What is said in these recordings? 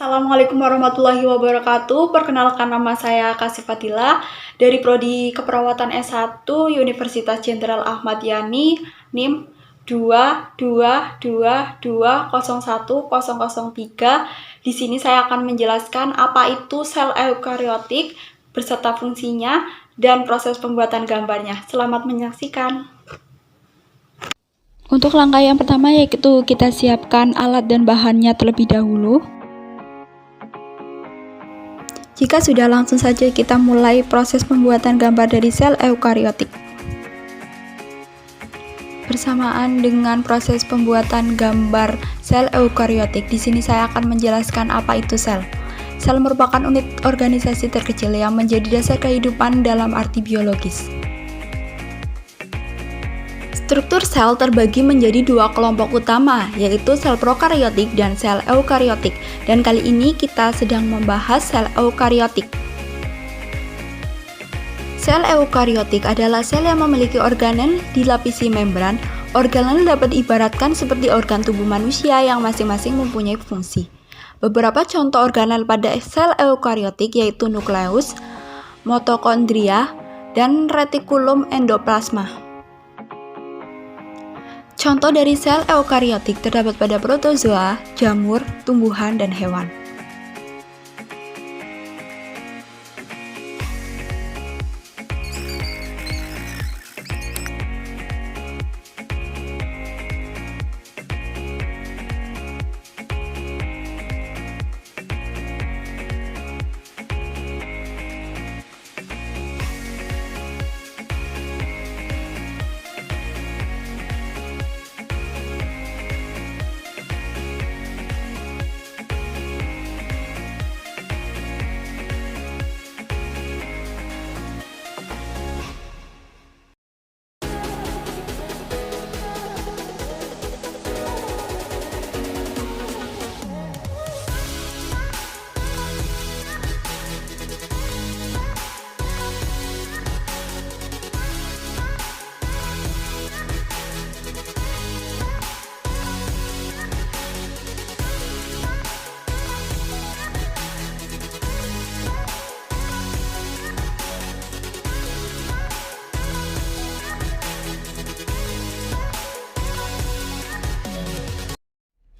Assalamualaikum warahmatullahi wabarakatuh. Perkenalkan, nama saya Kasih Fadila dari Prodi Keperawatan S1 Universitas Jenderal Ahmad Yani, NIM 222201003. Di sini saya akan menjelaskan apa itu sel eukariotik beserta fungsinya dan proses pembuatan gambarnya. Selamat menyaksikan. Untuk langkah yang pertama yaitu kita siapkan alat dan bahannya terlebih dahulu. Jika sudah, langsung saja kita mulai proses pembuatan gambar dari sel eukariotik. Bersamaan dengan proses pembuatan gambar sel eukariotik, di sini saya akan menjelaskan apa itu sel. Sel merupakan unit organisasi terkecil yang menjadi dasar kehidupan dalam arti biologis. Struktur sel terbagi menjadi dua kelompok utama, yaitu sel prokariotik dan sel eukariotik. Dan kali ini kita sedang membahas sel eukariotik. Sel eukariotik adalah sel yang memiliki organel dilapisi membran. Organel dapat diibaratkan seperti organ tubuh manusia yang masing-masing mempunyai fungsi. Beberapa contoh organel pada sel eukariotik yaitu nukleus, mitokondria, dan retikulum endoplasma. Contoh dari sel eukariotik terdapat pada protozoa, jamur, tumbuhan, dan hewan.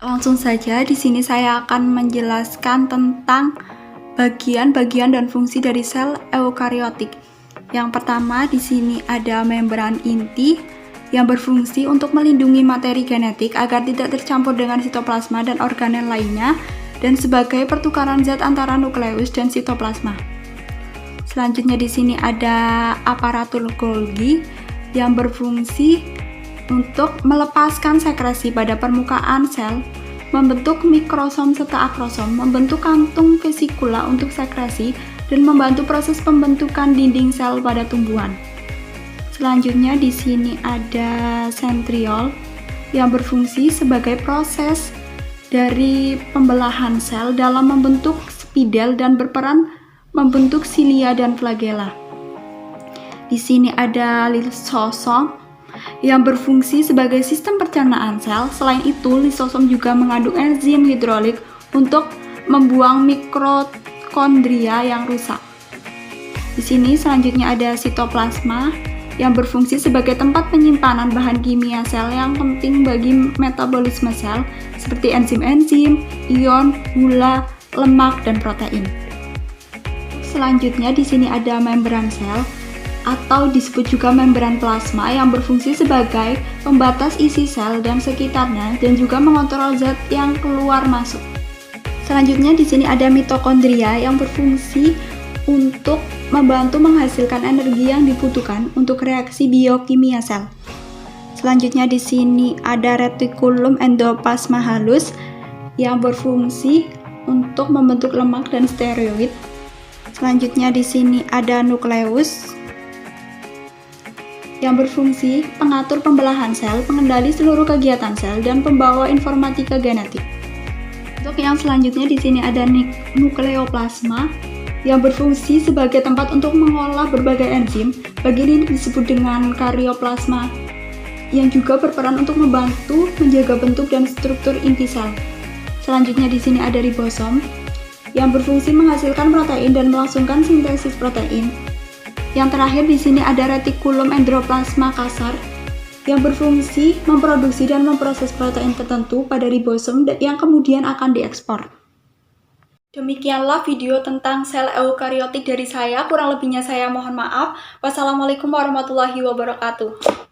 Langsung saja, di sini saya akan menjelaskan tentang bagian-bagian dan fungsi dari sel eukariotik. Yang pertama, di sini ada membran inti yang berfungsi untuk melindungi materi genetik agar tidak tercampur dengan sitoplasma dan organel lainnya, dan sebagai pertukaran zat antara nukleus dan sitoplasma. Selanjutnya di sini ada aparatur Golgi yang berfungsi untuk melepaskan sekresi pada permukaan sel, membentuk mikrosom serta akrosom, membentuk kantung vesikula untuk sekresi, dan membantu proses pembentukan dinding sel pada tumbuhan. Selanjutnya di sini ada sentriol yang berfungsi sebagai proses dari pembelahan sel dalam membentuk spidel dan berperan membentuk silia dan flagella. Di sini ada lisosom yang berfungsi sebagai sistem pencernaan sel. Selain itu, lisosom juga mengandung enzim hidrolik untuk membuang mitokondria yang rusak. Di sini selanjutnya ada sitoplasma yang berfungsi sebagai tempat penyimpanan bahan kimia sel yang penting bagi metabolisme sel seperti enzim-enzim, ion, gula, lemak, dan protein. Selanjutnya di sini ada membran sel atau disebut juga membran plasma yang berfungsi sebagai pembatas isi sel dan sekitarnya dan juga mengontrol zat yang keluar masuk. Selanjutnya di sini ada mitokondria yang berfungsi untuk membantu menghasilkan energi yang dibutuhkan untuk reaksi biokimia sel. Selanjutnya di sini ada retikulum endoplasma halus yang berfungsi untuk membentuk lemak dan steroid. Selanjutnya di sini ada nukleus yang berfungsi pengatur pembelahan sel, pengendali seluruh kegiatan sel, dan pembawa informatika genetik. Untuk yang selanjutnya di sini ada nukleoplasma yang berfungsi sebagai tempat untuk mengolah berbagai enzim. Bagian ini disebut dengan karyoplasma yang juga berperan untuk membantu menjaga bentuk dan struktur inti sel. Selanjutnya di sini ada ribosom yang berfungsi menghasilkan protein dan melangsungkan sintesis protein. Yang terakhir di sini ada retikulum endoplasma kasar yang berfungsi memproduksi dan memproses protein tertentu pada ribosom yang kemudian akan diekspor. Demikianlah video tentang sel eukariotik dari saya, kurang lebihnya saya mohon maaf. Wassalamualaikum warahmatullahi wabarakatuh.